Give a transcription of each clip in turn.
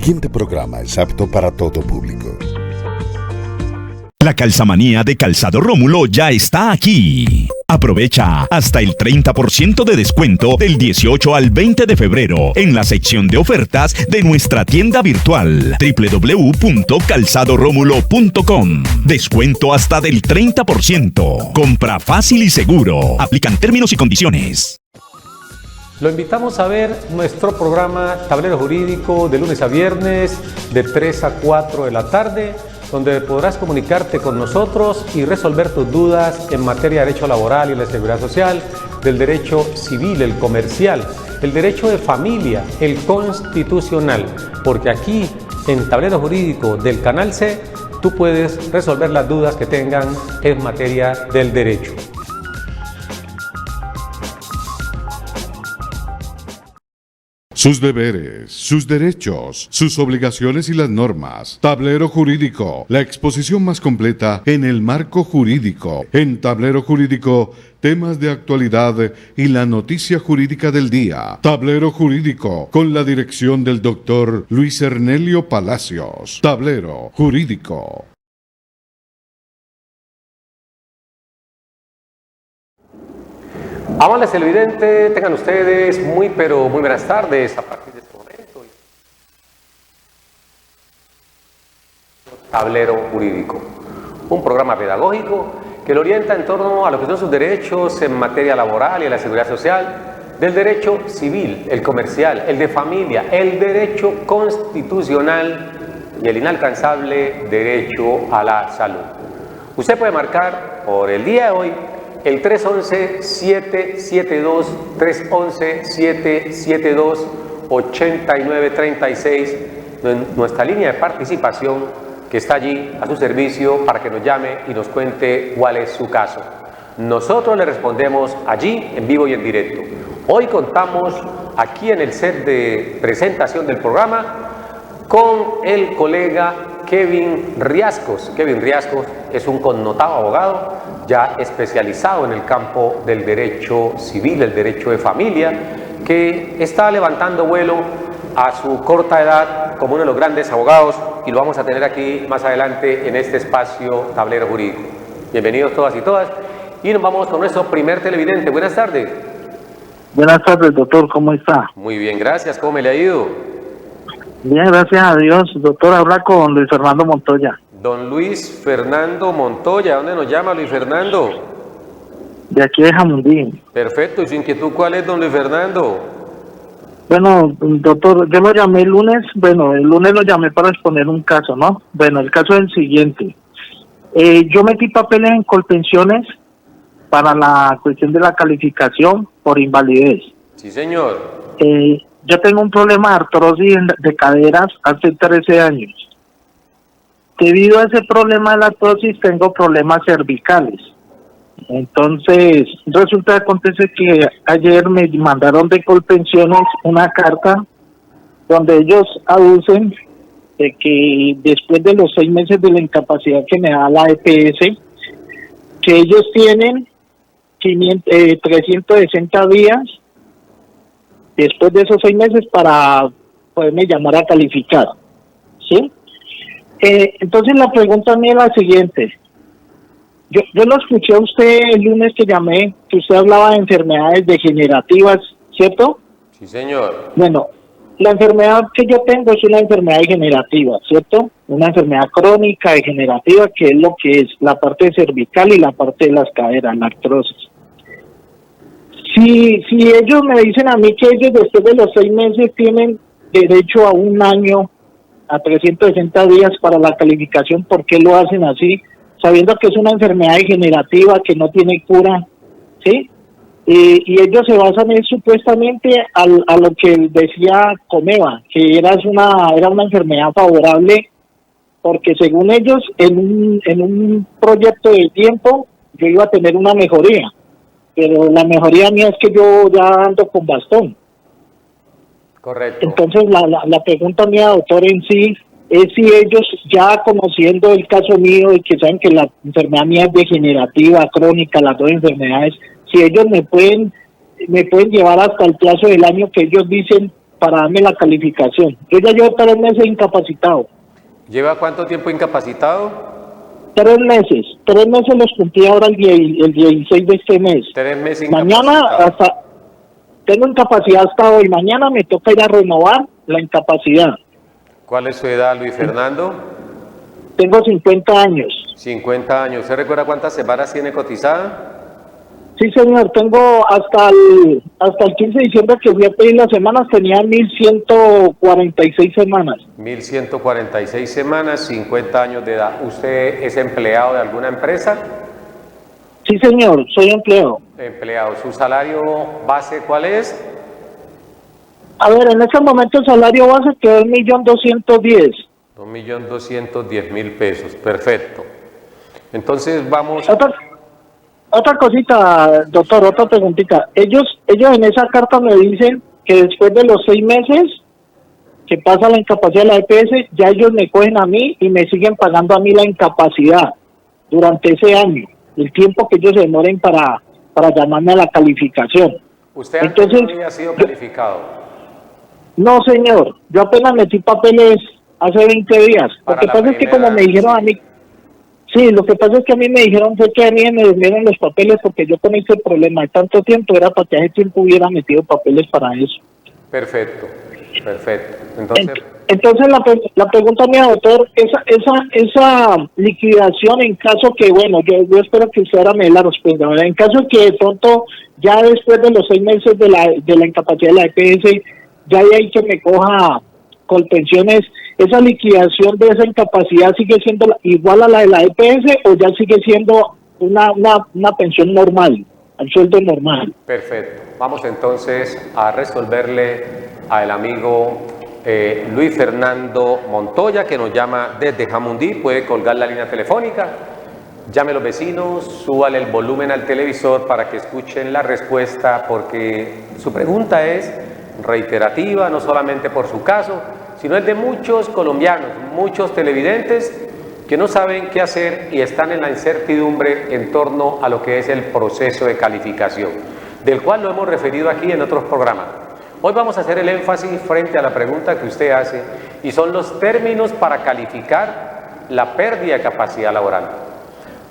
siguiente programa es apto para todo público. La calzamanía de Calzado Rómulo ya está aquí. Aprovecha hasta el 30% de descuento del 18 al 20 de febrero en la sección de ofertas de nuestra tienda virtual www.calzadoromulo.com. Descuento hasta del 30%. Compra fácil y seguro. Aplican términos y condiciones. Lo invitamos a ver nuestro programa Tablero Jurídico de lunes a viernes de 3 a 4 de la tarde, donde podrás comunicarte con nosotros y resolver tus dudas en materia de derecho laboral y la seguridad social, del derecho civil, el comercial, el derecho de familia, el constitucional, porque aquí en Tablero Jurídico del Canal C tú puedes resolver las dudas que tengan en materia del derecho. Sus deberes, sus derechos, sus obligaciones y las normas. Tablero Jurídico, la exposición más completa en el marco jurídico. En Tablero Jurídico, temas de actualidad y la noticia jurídica del día. Tablero Jurídico, con la dirección del doctor Luis Ernelio Palacios. Tablero Jurídico. Amables televidentes, tengan ustedes muy buenas tardes a partir de este momento. Tablero Jurídico, un programa pedagógico que lo orienta en torno a lo que son sus derechos en materia laboral y en la seguridad social, del derecho civil, el comercial, el de familia, el derecho constitucional y el inalcanzable derecho a la salud. Usted puede marcar por el día de hoy el 311-772, 311-772-8936, nuestra línea de participación que está allí a su servicio para que nos llame y nos cuente cuál es su caso. Nosotros le respondemos allí en vivo y en directo. Hoy contamos aquí en el set de presentación del programa con el colega Kevin Riascos. Kevin Riascos es un connotado abogado ya especializado en el campo del derecho civil, el derecho de familia, que está levantando vuelo a su corta edad como uno de los grandes abogados, y lo vamos a tener aquí más adelante en este espacio Tablero Jurídico. Bienvenidos todas y todas, y nos vamos con nuestro primer televidente. Buenas tardes. Buenas tardes, doctor, ¿cómo está? Muy bien, gracias. ¿Cómo me le ha ido? Bien, gracias a Dios. Doctor, habla con Luis Fernando Montoya. Don Luis Fernando Montoya, ¿dónde nos llama Luis Fernando? De aquí de Jamundí. Perfecto, ¿y su inquietud cuál es, don Luis Fernando? Bueno, doctor, yo lo llamé el lunes, el lunes lo llamé para exponer un caso, ¿no? Bueno, el caso es el siguiente. Yo metí papeles en Colpensiones para la cuestión de la calificación por invalidez. Sí, señor. Yo tengo un problema de artrosis de caderas hace 13 años. Debido a ese problema de la artrosis tengo problemas cervicales. Entonces, resulta que acontece que ayer me mandaron de Colpensiones una carta donde ellos aducen de que después de los 6 meses de la incapacidad que me da la EPS, que ellos tienen 360 días después de esos 6 meses para poderme llamar a calificar, ¿sí? Entonces la pregunta mía es la siguiente. Yo lo escuché a usted el lunes que llamé, que usted hablaba de enfermedades degenerativas, ¿cierto? Sí, señor. Bueno, la enfermedad que yo tengo es una enfermedad degenerativa, ¿cierto? Una enfermedad crónica degenerativa, que es lo que es la parte cervical y la parte de las caderas, la artrosis. Si ellos me dicen a mí que ellos después de los 6 meses tienen derecho a 1 año, a 360 días para la calificación, ¿por qué lo hacen así? Sabiendo que es una enfermedad degenerativa que no tiene cura, ¿sí? Y ellos se basan supuestamente a lo que decía Comeva, que era una enfermedad favorable, porque según ellos, en un proyecto de tiempo, yo iba a tener una mejoría, pero la mejoría mía es que yo ya ando con bastón. Correcto. Entonces la pregunta mía, doctor, en sí es si ellos, ya conociendo el caso mío y que saben que la enfermedad mía es degenerativa, crónica, las dos enfermedades, si ellos me pueden llevar hasta el plazo del año que ellos dicen para darme la calificación. Yo ya llevo 3 meses incapacitado. ¿Lleva cuánto tiempo incapacitado? 3 meses. 3 meses los cumplí ahora el 16 de este mes. 3 meses Mañana incapacitado. tengo incapacidad hasta hoy. Mañana me toca ir a renovar la incapacidad. ¿Cuál es su edad, Luis Fernando? Tengo 50 años. 50 años. ¿Usted recuerda cuántas semanas tiene cotizada? Sí, señor. Tengo hasta el 15 de diciembre que fui a pedir las semanas, tenía 1146 semanas. 1146 semanas, 50 años de edad. ¿Usted es empleado de alguna empresa? Sí, señor. Soy empleado. Empleado. ¿Su salario base cuál es? A ver, en este momento el salario base quedó en 1.210.000. 2.210.000 pesos. Perfecto. Entonces vamos... Otra cosita, doctor, otra preguntita. Ellos en esa carta me dicen que después de los 6 meses que pasa la incapacidad de la EPS, ya ellos me cogen a mí y me siguen pagando a mí la incapacidad durante ese año, el tiempo que ellos se demoren para llamarme a la calificación. ¿Usted antes no había sido calificado? No, señor. Yo apenas metí papeles hace 20 días. Lo que pasa es que como me dijeron a mí... Sí, lo que pasa es que a mí me dijeron fue que a mí me dieron los papeles porque yo con ese problema de tanto tiempo era para que hace tiempo hubiera metido papeles para eso. Perfecto, perfecto. Entonces la pregunta mía, doctor, esa liquidación en caso que, bueno, yo espero que usted ahora me dé la respuesta, ¿verdad? En caso que de pronto ya después de los 6 meses de la incapacidad de la EPS, ya de ahí que me coja Colpensiones, ¿esa liquidación de esa incapacidad sigue siendo igual a la de la EPS o ya sigue siendo una pensión normal, un sueldo normal? Perfecto. Vamos entonces a resolverle al amigo Luis Fernando Montoya, que nos llama desde Jamundí. Puede colgar la línea telefónica, llame a los vecinos, súbale el volumen al televisor para que escuchen la respuesta, porque su pregunta es reiterativa, no solamente por su caso, sino es de muchos colombianos, muchos televidentes que no saben qué hacer y están en la incertidumbre en torno a lo que es el proceso de calificación, del cual lo hemos referido aquí en otros programas. Hoy vamos a hacer el énfasis frente a la pregunta que usted hace, y son los términos para calificar la pérdida de capacidad laboral.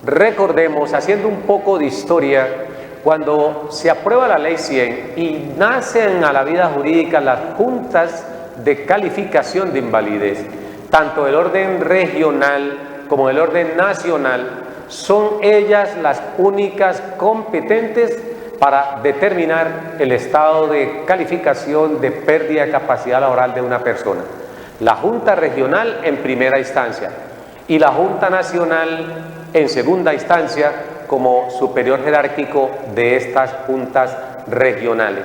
Recordemos, haciendo un poco de historia, cuando se aprueba la Ley 100 y nacen a la vida jurídica las juntas de calificación de invalidez, tanto del orden regional como del orden nacional, son ellas las únicas competentes para determinar el estado de calificación de pérdida de capacidad laboral de una persona. La Junta Regional en primera instancia y la Junta Nacional en segunda instancia como superior jerárquico de estas juntas regionales.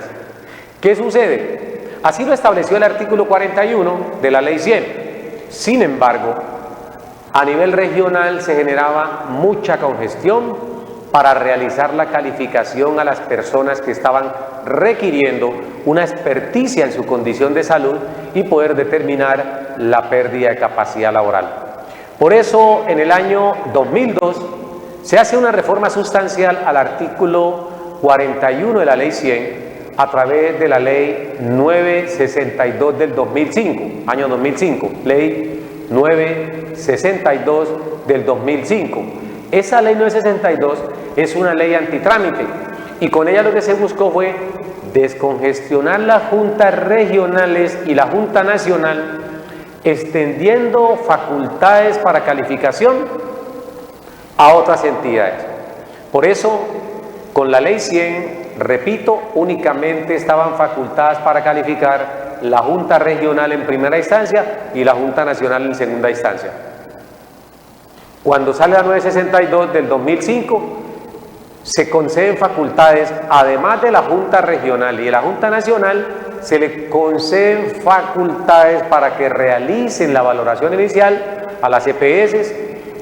¿Qué sucede? Así lo estableció el artículo 41 de la Ley 100. Sin embargo, a nivel regional se generaba mucha congestión para realizar la calificación a las personas que estaban requiriendo una experticia en su condición de salud y poder determinar la pérdida de capacidad laboral. Por eso, en el año 2002, se hace una reforma sustancial al artículo 41 de la Ley 100 a través de la Ley 962 del 2005, año 2005, Ley 962 del 2005. Esa Ley 962 es una ley antitrámite y con ella lo que se buscó fue descongestionar las juntas regionales y la Junta Nacional, extendiendo facultades para calificación a otras entidades. Por eso, con la Ley 100, repito, únicamente estaban facultadas para calificar la Junta Regional en primera instancia y la Junta Nacional en segunda instancia. Cuando sale la 962 del 2005, se conceden facultades, además de la Junta Regional y de la Junta Nacional, se le conceden facultades para que realicen la valoración inicial a las EPS,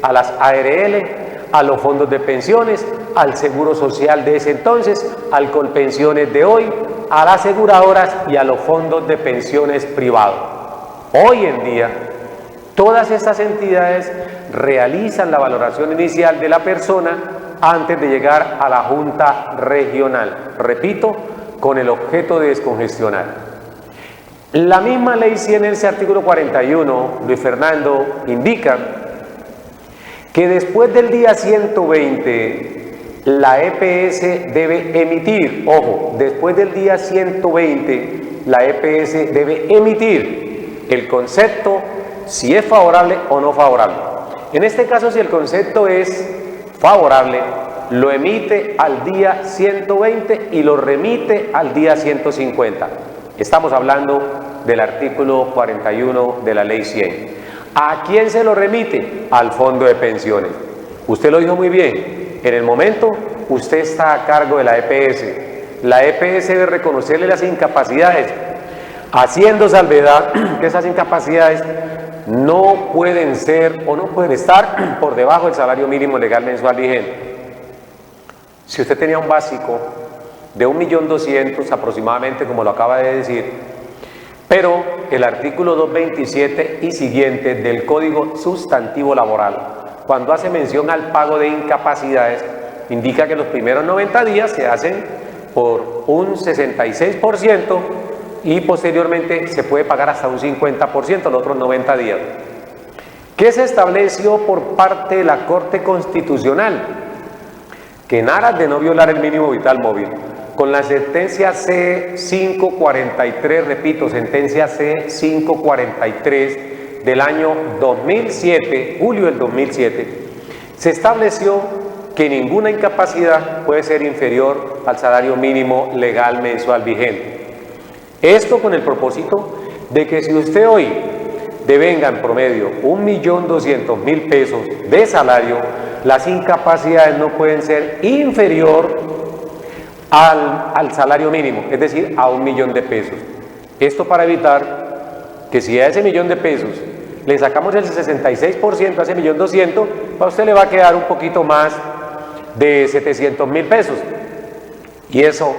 a las ARL, a los fondos de pensiones, al Seguro Social de ese entonces, al Colpensiones de hoy, a las aseguradoras y a los fondos de pensiones privados. Hoy en día, todas estas entidades realizan la valoración inicial de la persona antes de llegar a la Junta Regional, repito, con el objeto de descongestionar. La misma ley 100 en ese artículo 41, Luis Fernando, indica que después del día 120 la EPS debe emitir, ojo, después del día 120 la EPS debe emitir el concepto si es favorable o no favorable. En este caso, si el concepto es favorable, lo emite al día 120 y lo remite al día 150. Estamos hablando del artículo 41 de la ley 100. ¿A quién se lo remite? Al fondo de pensiones. Usted lo dijo muy bien, en el momento usted está a cargo de la EPS. La EPS debe reconocerle las incapacidades, haciendo salvedad que esas incapacidades no pueden ser o no pueden estar por debajo del salario mínimo legal mensual vigente. Si usted tenía un básico de 1.200.000 aproximadamente, como lo acaba de decir, pero el artículo 227 y siguiente del Código Sustantivo Laboral, cuando hace mención al pago de incapacidades, indica que los primeros 90 días se hacen por un 66% y posteriormente se puede pagar hasta un 50% los otros 90 días. ¿Qué se estableció por parte de la Corte Constitucional? Que en aras de no violar el mínimo vital móvil, con la sentencia C543, repito, sentencia C543 del año 2007, julio del 2007, se estableció que ninguna incapacidad puede ser inferior al salario mínimo legal mensual vigente. Esto con el propósito de que si usted hoy devenga en promedio 1.200.000 pesos de salario, las incapacidades no pueden ser inferior al salario mínimo, es decir, a 1.000.000 de pesos. Esto para evitar que si a ese 1.000.000 de pesos le sacamos el 66% a ese 1.200.000, a usted le va a quedar un poquito más de 700.000 pesos. Y eso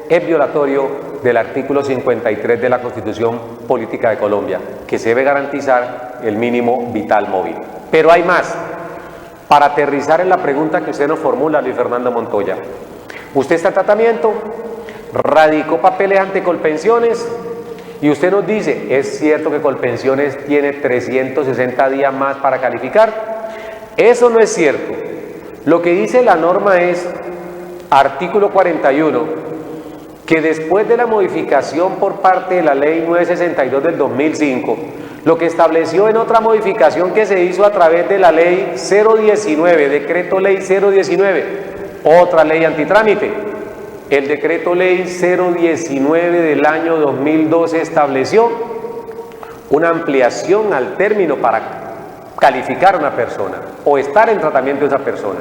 es violatorio del artículo 53 de la Constitución Política de Colombia, que se debe garantizar el mínimo vital móvil. Pero hay más. Para aterrizar en la pregunta que usted nos formula, Luis Fernando Montoya, usted está en tratamiento, radicó papeles ante Colpensiones y usted nos dice, ¿es cierto que Colpensiones tiene 360 días más para calificar? Eso no es cierto. Lo que dice la norma es, artículo 41, que después de la modificación por parte de la ley 962 del 2005, lo que estableció en otra modificación que se hizo a través de la ley 019, decreto ley 019, otra ley antitrámite, el decreto ley 019 del año 2012 estableció una ampliación al término para calificar a una persona o estar en tratamiento de esa persona.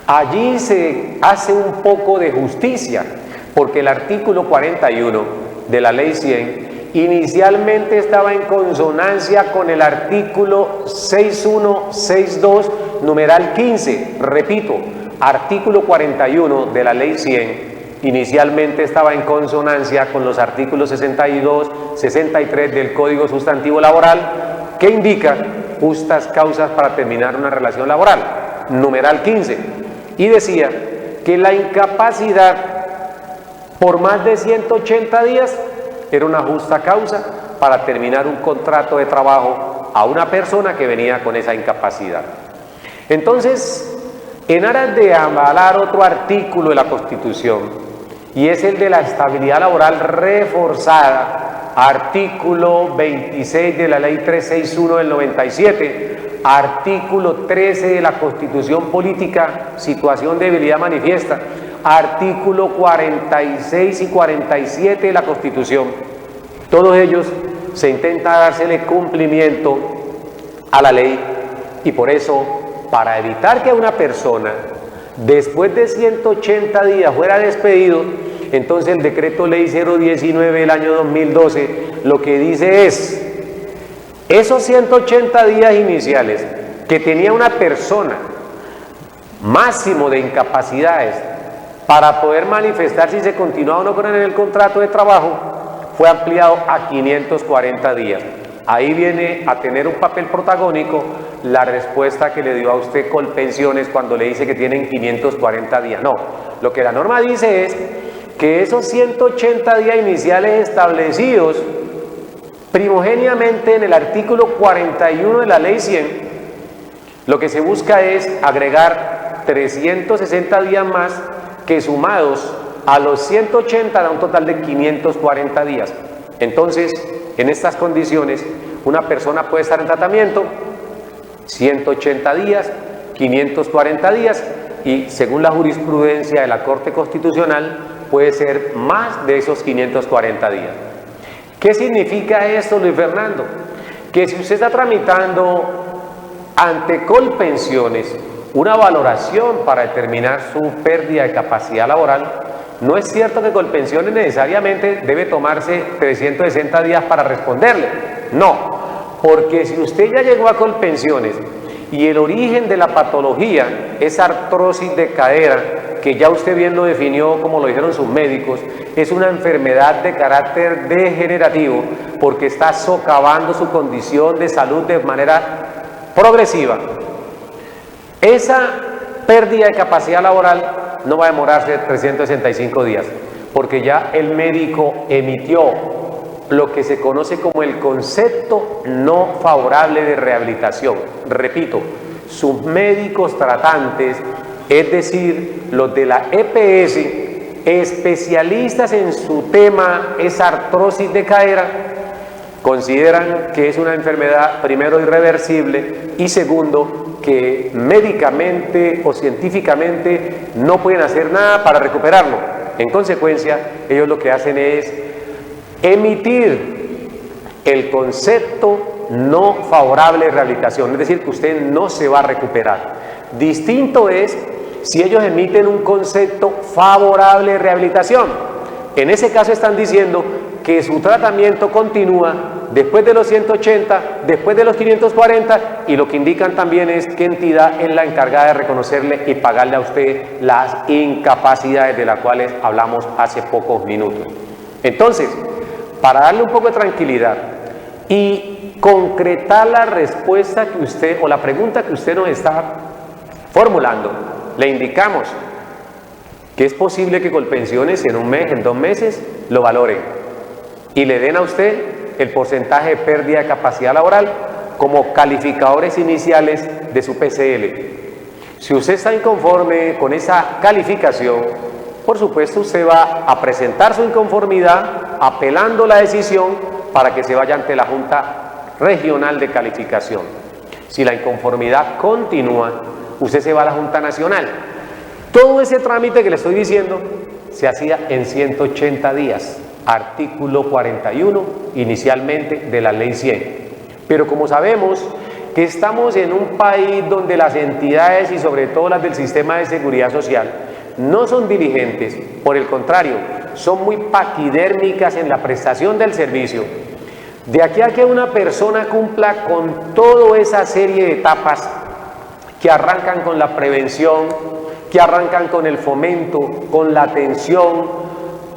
Allí se hace un poco de justicia, porque el artículo 41 de la ley 100 inicialmente estaba en consonancia con el artículo 6162, numeral 15. Repito, artículo 41 de la ley 100 inicialmente estaba en consonancia con los artículos 62, 63 del Código Sustantivo Laboral, que indica justas causas para terminar una relación laboral, numeral 15, y decía que la incapacidad por más de 180 días era una justa causa para terminar un contrato de trabajo a una persona que venía con esa incapacidad. Entonces, en aras de avalar otro artículo de la Constitución, y es el de la estabilidad laboral reforzada, artículo 26 de la ley 361 del 97, artículo 13 de la Constitución Política, situación de debilidad manifiesta, artículo 46 y 47 de la Constitución. Todos ellos se intenta dársele cumplimiento a la ley, y por eso, para evitar que una persona después de 180 días fuera despedido, entonces el decreto ley 019 del año 2012 lo que dice es, esos 180 días iniciales que tenía una persona máximo de incapacidades para poder manifestar si se continuaba o no con el contrato de trabajo, fue ampliado a 540 días. Ahí viene a tener un papel protagónico la respuesta que le dio a usted Colpensiones cuando le dice que tienen 540 días. No, lo que la norma dice es que esos 180 días iniciales establecidos Primogéneamente, en el artículo 41 de la Ley 100, lo que se busca es agregar 360 días más que sumados a los 180 da un total de 540 días. Entonces, en estas condiciones, una persona puede estar en tratamiento 180 días, 540 días y según la jurisprudencia de la Corte Constitucional puede ser más de esos 540 días. ¿Qué significa esto, Luis Fernando? Que si usted está tramitando ante Colpensiones una valoración para determinar su pérdida de capacidad laboral, no es cierto que Colpensiones necesariamente debe tomarse 360 días para responderle. No, porque si usted ya llegó a Colpensiones y el origen de la patología es artrosis de cadera, que ya usted bien lo definió, como lo dijeron sus médicos, es una enfermedad de carácter degenerativo porque está socavando su condición de salud de manera progresiva. Esa pérdida de capacidad laboral no va a demorarse 365 días, porque ya el médico emitió lo que se conoce como el concepto no favorable de rehabilitación. Repito, sus médicos tratantes, es decir, los de la EPS, especialistas en su tema, esa artrosis de cadera, consideran que es una enfermedad, primero, irreversible y segundo, que médicamente o científicamente no pueden hacer nada para recuperarlo. En consecuencia, ellos lo que hacen es emitir el concepto no favorable de rehabilitación, es decir, que usted no se va a recuperar. Distinto es si ellos emiten un concepto favorable de rehabilitación. En ese caso están diciendo que su tratamiento continúa después de los 180, después de los 540, y lo que indican también es qué entidad es la encargada de reconocerle y pagarle a usted las incapacidades de las cuales hablamos hace pocos minutos. Entonces, para darle un poco de tranquilidad y concretar la respuesta que usted, o la pregunta que usted nos está formulando, le indicamos que es posible que Colpensiones en un mes, en 2 meses, lo valoren y le den a usted el porcentaje de pérdida de capacidad laboral como calificadores iniciales de su PCL. Si usted está inconforme con esa calificación, por supuesto usted va a presentar su inconformidad apelando la decisión para que se vaya ante la Junta Regional de Calificación. Si la inconformidad continúa, usted se va a la Junta Nacional. Todo ese trámite que le estoy diciendo se hacía en 180 días, artículo 41 inicialmente de la Ley 100. Pero como sabemos que estamos en un país donde las entidades y sobre todo las del sistema de seguridad social no son diligentes, por el contrario, son muy paquidérmicas en la prestación del servicio. De aquí a que una persona cumpla con toda esa serie de etapas que arrancan con la prevención, que arrancan con el fomento, con la atención,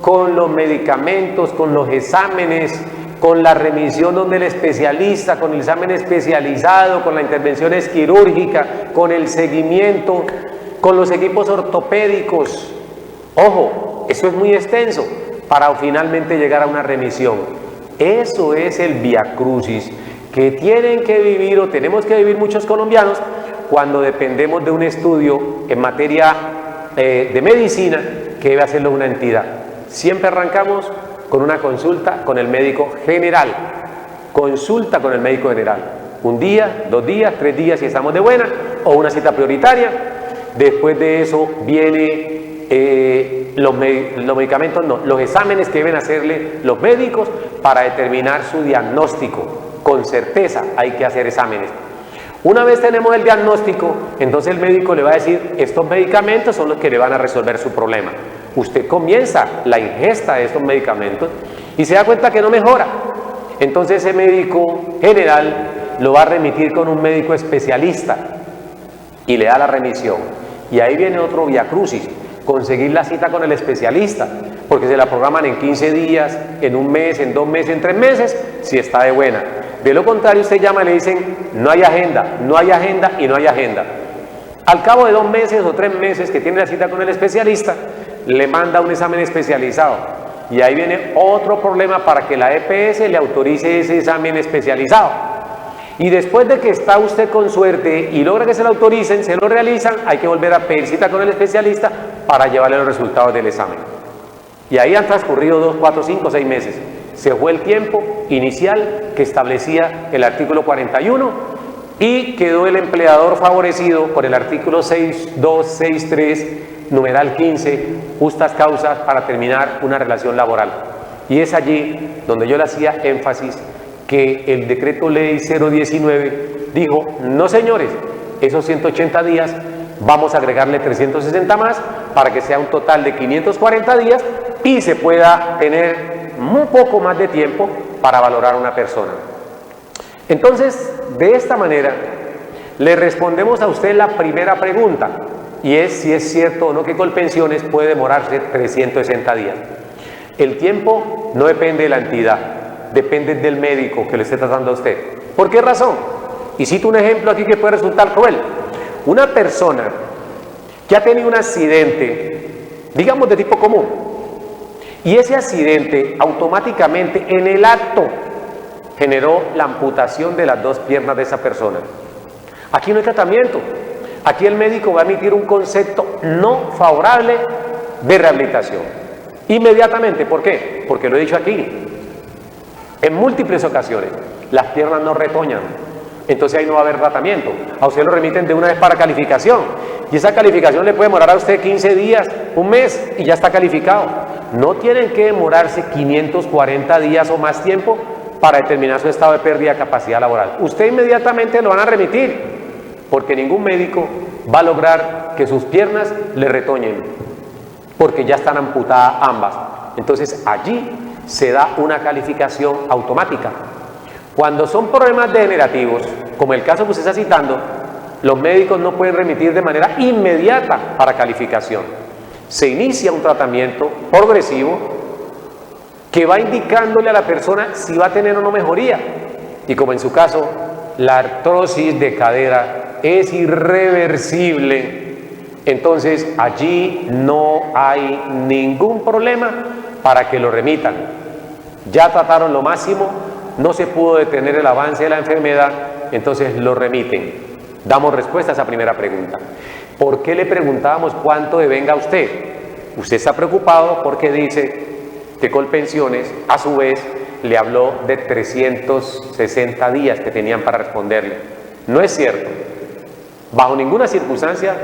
con los medicamentos, con los exámenes, con la remisión donde el especialista, con el examen especializado, con la intervención quirúrgica, con el seguimiento, con los equipos ortopédicos. Ojo, eso es muy extenso para finalmente llegar a una remisión. Eso es el viacrucis que tienen que vivir o tenemos que vivir muchos colombianos cuando dependemos de un estudio en materia de medicina que debe hacerlo una entidad. Siempre arrancamos con una consulta con el médico general. Consulta con el médico general. 1 día, 2 días, 3 días si estamos de buena, o una cita prioritaria. Después de eso viene los medicamentos, no, los exámenes que deben hacerle los médicos para determinar su diagnóstico. Con certeza hay que hacer exámenes. Una vez tenemos el diagnóstico, entonces el médico le va a decir, estos medicamentos son los que le van a resolver su problema. Usted comienza la ingesta de estos medicamentos y se da cuenta que no mejora. Entonces ese médico general lo va a remitir con un médico especialista y le da la remisión. Y ahí viene otro viacrucis, conseguir la cita con el especialista, porque se la programan en 15 días, en 1 mes, en 2 meses, en 3 meses, si está de buena. De lo contrario, usted llama y le dicen, no hay agenda, no hay agenda y no hay agenda. Al cabo de 2 meses o 3 meses que tiene la cita con el especialista, le manda un examen especializado. Y ahí viene otro problema para que la EPS le autorice ese examen especializado. Y después de que está usted con suerte y logra que se lo autoricen, se lo realizan, hay que volver a pedir cita con el especialista para llevarle los resultados del examen. Y ahí han transcurrido 2, 4, 5, 6 meses. Se fue el tiempo inicial que establecía el artículo 41 y quedó el empleador favorecido por el artículo 6263, numeral 15, justas causas para terminar una relación laboral. Y es allí donde yo le hacía énfasis que el decreto ley 019 dijo, no señores, esos 180 días vamos a agregarle 360 más para que sea un total de 540 días y se pueda tener un poco más de tiempo para valorar a una persona. Entonces, de esta manera, le respondemos a usted la primera pregunta, y es si es cierto o no que Colpensiones puede demorarse 360 días. El tiempo no depende de la entidad, depende del médico que le esté tratando a usted. ¿Por qué razón? Y cito un ejemplo aquí que puede resultar cruel. Una persona que ha tenido un accidente, digamos de tipo común, y ese accidente automáticamente en el acto generó la amputación de las 2 piernas de esa persona. Aquí no hay tratamiento. Aquí el médico va a emitir un concepto no favorable de rehabilitación. Inmediatamente, ¿por qué? Porque lo he dicho aquí, en múltiples ocasiones, las piernas no retoñan, entonces ahí no va a haber tratamiento. A usted lo remiten de una vez para calificación, y esa calificación le puede demorar a usted 15 días, un mes, y ya está calificado. No tienen que demorarse 540 días o más tiempo para determinar su estado de pérdida de capacidad laboral. Usted inmediatamente lo van a remitir, porque ningún médico va a lograr que sus piernas le retoñen, porque ya están amputadas ambas. Entonces allí se da una calificación automática. Cuando son problemas degenerativos, como el caso que usted está citando, los médicos no pueden remitir de manera inmediata para calificación. Se inicia un tratamiento progresivo que va indicándole a la persona si va a tener o no mejoría. Y como en su caso, la artrosis de cadera es irreversible, entonces allí no hay ningún problema para que lo remitan. Ya trataron lo máximo, no se pudo detener el avance de la enfermedad, entonces lo remiten. Damos respuesta a esa primera pregunta. ¿Por qué le preguntábamos cuánto devenga usted? Usted está preocupado porque dice que Colpensiones, a su vez, le habló de 360 días que tenían para responderle. No es cierto. Bajo ninguna circunstancia,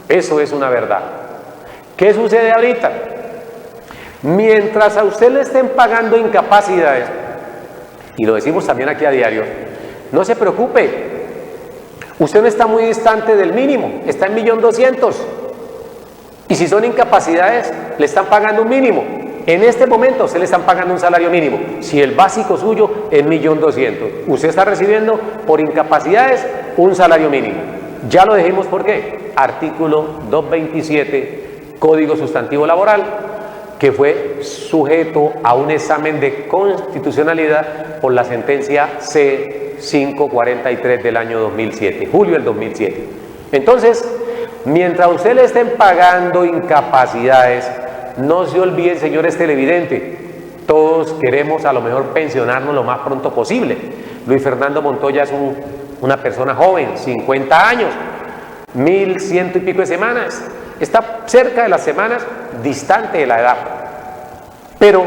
eso es una verdad. ¿Qué sucede ahorita? Mientras a usted le estén pagando incapacidades, y lo decimos también aquí a diario, no se preocupe. Usted no está muy distante del mínimo, está en 1.200.000. Y si son incapacidades, le están pagando un mínimo. En este momento se le están pagando un salario mínimo. Si el básico suyo es 1.200.000, usted está recibiendo por incapacidades un salario mínimo. Ya lo dijimos por qué. Artículo 227, Código Sustantivo Laboral, que fue sujeto a un examen de constitucionalidad por la sentencia C543 del año 2007, julio del 2007. Entonces, mientras a usted le estén pagando incapacidades, no se olviden, señores televidentes, todos queremos a lo mejor pensionarnos lo más pronto posible. Luis Fernando Montoya es una persona joven, 50 años, 1.100 y pico de semanas, está cerca de las semanas, distante de la edad. Pero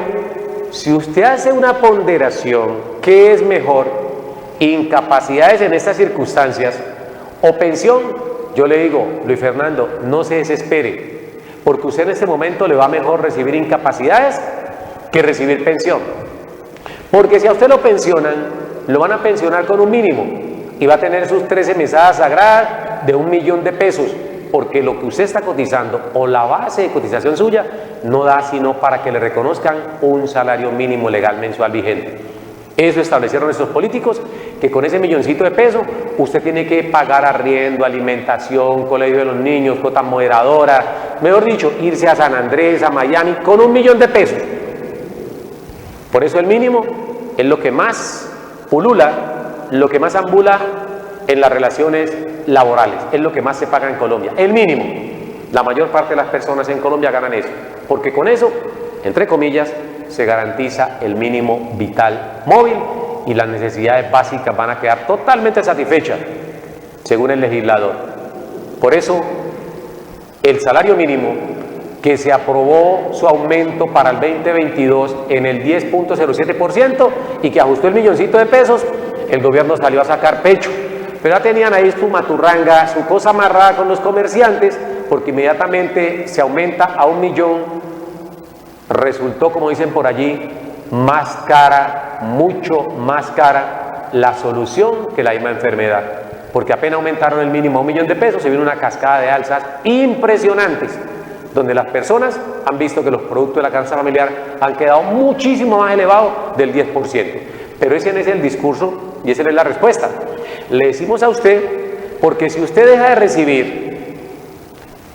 si usted hace una ponderación, ¿qué es mejor? ¿Incapacidades en estas circunstancias o pensión? Yo le digo, Luis Fernando, no se desespere, porque usted en este momento le va mejor recibir incapacidades que recibir pensión. Porque si a usted lo pensionan, lo van a pensionar con un mínimo y va a tener sus 13 mesadas sagradas de 1.000.000 de pesos, porque lo que usted está cotizando o la base de cotización suya no da sino para que le reconozcan un salario mínimo legal mensual vigente. Eso establecieron nuestros políticos, que con ese milloncito de pesos usted tiene que pagar arriendo, alimentación, colegio de los niños, cuotas moderadoras, mejor dicho, irse a San Andrés, a Miami, con 1.000.000 de pesos. Por eso el mínimo es lo que más pulula, lo que más ambula en las relaciones laborales, es lo que más se paga en Colombia, el mínimo. La mayor parte de las personas en Colombia ganan eso, porque con eso entre comillas, se garantiza el mínimo vital móvil y las necesidades básicas van a quedar totalmente satisfechas, según el legislador. Por eso, el salario mínimo, que se aprobó su aumento para el 2022 en el 10.07% y que ajustó el milloncito de pesos, el gobierno salió a sacar pecho. Pero ya tenían ahí su maturranga, su cosa amarrada con los comerciantes, porque inmediatamente se aumenta a 1 millón, resultó, como dicen por allí, más cara, mucho más cara la solución que la misma enfermedad, porque apenas aumentaron el mínimo a 1 millón de pesos, se vino una cascada de alzas impresionantes, donde las personas han visto que los productos de la canasta familiar han quedado muchísimo más elevados del 10%. Pero ese no es el discurso y esa no es la respuesta. Le decimos a usted, porque si usted deja de recibir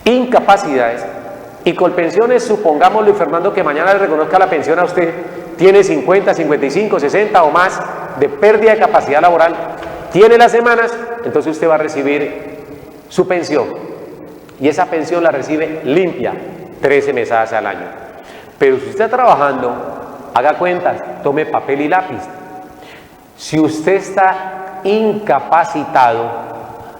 incapacidades y Colpensiones, supongámoslo, y Fernando, que mañana le reconozca la pensión a usted, tiene 50, 55, 60 o más de pérdida de capacidad laboral, tiene las semanas, entonces usted va a recibir su pensión. Y esa pensión la recibe limpia, 13 mesadas al año. Pero si usted está trabajando, haga cuentas, tome papel y lápiz. Si usted está incapacitado,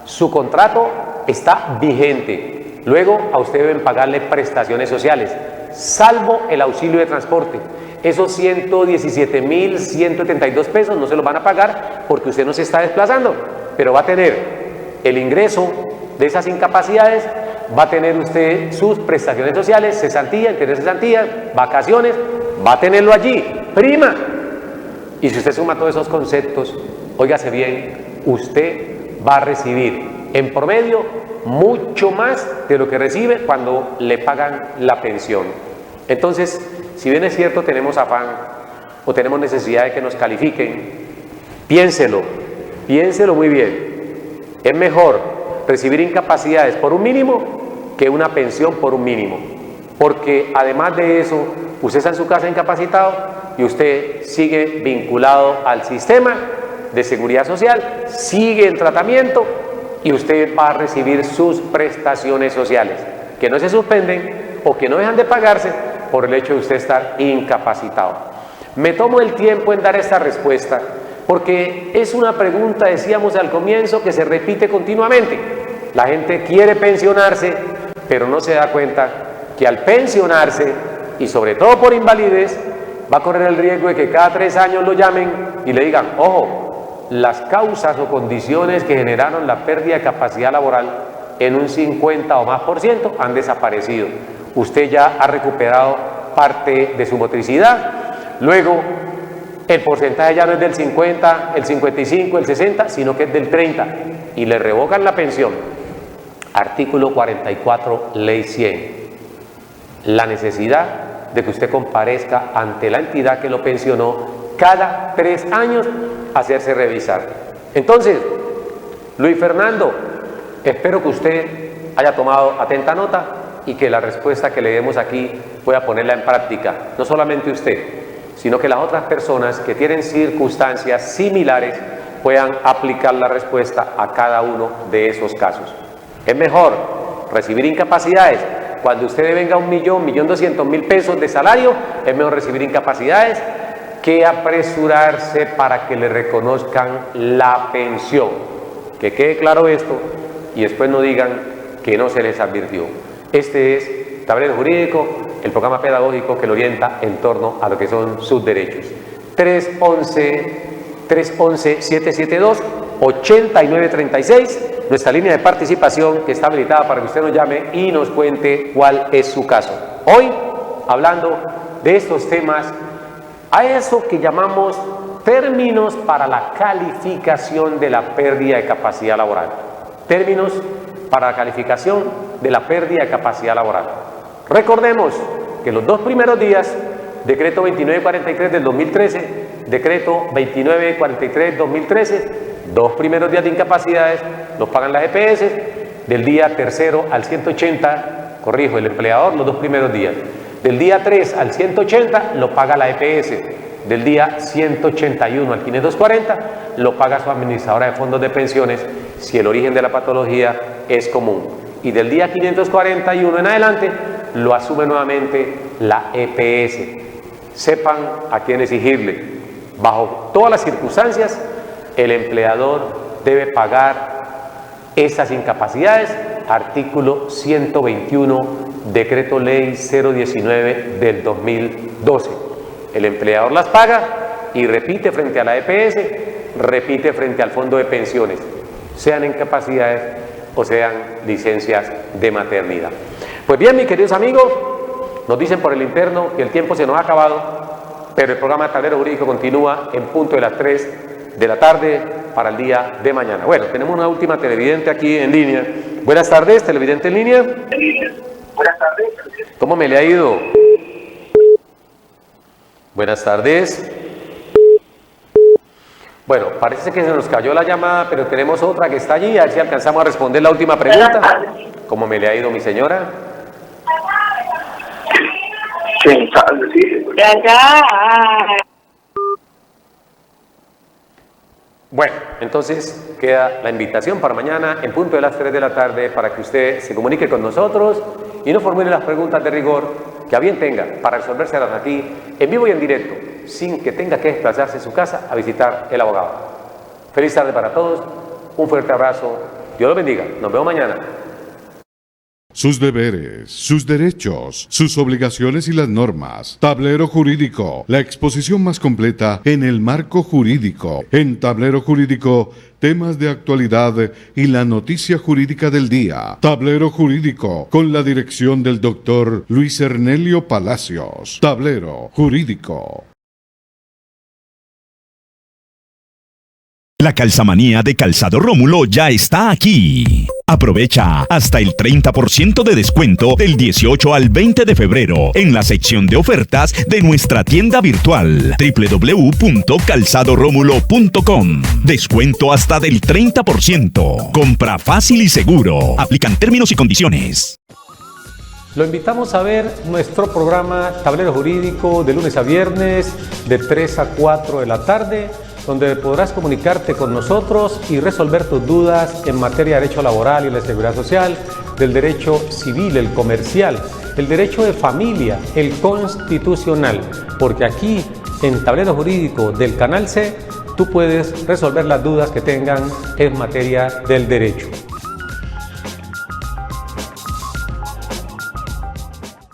su contrato está vigente. Luego a usted deben pagarle prestaciones sociales, salvo el auxilio de transporte. Esos 117.172 pesos no se los van a pagar porque usted no se está desplazando, pero va a tener el ingreso de esas incapacidades, va a tener usted sus prestaciones sociales, cesantía, interés de cesantía, vacaciones, va a tenerlo allí, prima. Y si usted suma todos esos conceptos, óigase bien, usted va a recibir en promedio mucho más de lo que recibe cuando le pagan la pensión. Entonces, si bien es cierto tenemos afán o tenemos necesidad de que nos califiquen, piénselo muy bien. Es mejor recibir incapacidades por un mínimo que una pensión por un mínimo, porque además de eso, usted está en su casa incapacitado y usted sigue vinculado al sistema de seguridad social, sigue en tratamiento y usted va a recibir sus prestaciones sociales, que no se suspenden o que no dejan de pagarse por el hecho de usted estar incapacitado. Me tomo el tiempo en dar esta respuesta porque es una pregunta, decíamos al comienzo, que se repite continuamente. La gente quiere pensionarse, pero no se da cuenta que al pensionarse, y sobre todo por invalidez, va a correr el riesgo de que cada 3 años lo llamen y le digan, ojo, las causas o condiciones que generaron la pérdida de capacidad laboral en un 50 o más por ciento han desaparecido. Usted ya ha recuperado parte de su motricidad. Luego, el porcentaje ya no es del 50, el 55, el 60, sino que es del 30 y le revocan la pensión. Artículo 44, Ley 100. La necesidad de que usted comparezca ante la entidad que lo pensionó cada 3 años a hacerse revisar. Entonces, Luis Fernando, espero que usted haya tomado atenta nota y que la respuesta que le demos aquí pueda ponerla en práctica. No solamente usted, sino que las otras personas que tienen circunstancias similares puedan aplicar la respuesta a cada uno de esos casos. Es mejor recibir incapacidades. Cuando usted devenga 1.200.000 pesos de salario, es mejor recibir incapacidades que apresurarse para que le reconozcan la pensión. Que quede claro esto y después no digan que no se les advirtió. Este es Tablero Jurídico, el programa pedagógico que lo orienta en torno a lo que son sus derechos. 311-772-8936, nuestra línea de participación que está habilitada para que usted nos llame y nos cuente cuál es su caso. Hoy, hablando de estos temas, a eso que llamamos términos para la calificación de la pérdida de capacidad laboral. Términos para la calificación de la pérdida de capacidad laboral. Recordemos que los 2 primeros días, decreto 2943 del 2013, decreto 2943 del 2013, 2 primeros días de incapacidades los pagan las EPS, del día 3 al 180, corrijo, el empleador los 2 primeros días, del día 3 al 180 lo paga la EPS, del día 181 al 540 lo paga su administradora de fondos de pensiones si el origen de la patología es común, y del día 541 en adelante lo asume nuevamente la EPS. Sepan a quién exigirle. Bajo todas las circunstancias, el empleador debe pagar esas incapacidades. Artículo 121, Decreto Ley 019 del 2012. El empleador las paga y repite frente a la EPS, repite frente al Fondo de Pensiones, sean incapacidades o sean licencias de maternidad. Pues bien, mis queridos amigos, nos dicen por el interno que el tiempo se nos ha acabado, pero el programa Tablero Jurídico continúa en punto de las 3 de la tarde para el día de mañana. Bueno, tenemos una última televidente aquí en línea. Buenas tardes, televidente en línea. Buenas tardes. ¿Cómo me le ha ido? Buenas tardes. Bueno, parece que se nos cayó la llamada, pero tenemos otra que está allí, a ver si alcanzamos a responder la última pregunta. ¿Cómo me le ha ido, mi señora? Sí. Bueno, entonces queda la invitación para mañana en punto de las 3 de la tarde para que usted se comunique con nosotros y nos formule las preguntas de rigor que a bien tenga para resolvérselas aquí en vivo y en directo, sin que tenga que desplazarse a su casa a visitar el abogado. Feliz tarde para todos, un fuerte abrazo, Dios los bendiga, nos vemos mañana. Sus deberes, sus derechos, sus obligaciones y las normas. Tablero Jurídico, la exposición más completa en el marco jurídico. En Tablero Jurídico, temas de actualidad y la noticia jurídica del día. Tablero Jurídico, con la dirección del doctor Luis Ernelio Palacios. Tablero Jurídico. La calzamanía de Calzado Rómulo ya está aquí. Aprovecha hasta el 30% de descuento del 18 al 20 de febrero en la sección de ofertas de nuestra tienda virtual www.calzadoromulo.com. Descuento hasta del 30%. Compra fácil y seguro. Aplican términos y condiciones. Lo invitamos a ver nuestro programa Tablero Jurídico de lunes a viernes de 3 a 4 de la tarde, donde podrás comunicarte con nosotros y resolver tus dudas en materia de derecho laboral y la seguridad social, del derecho civil, el comercial, el derecho de familia, el constitucional, porque aquí en Tablero Jurídico del Canal C tú puedes resolver las dudas que tengan en materia del derecho.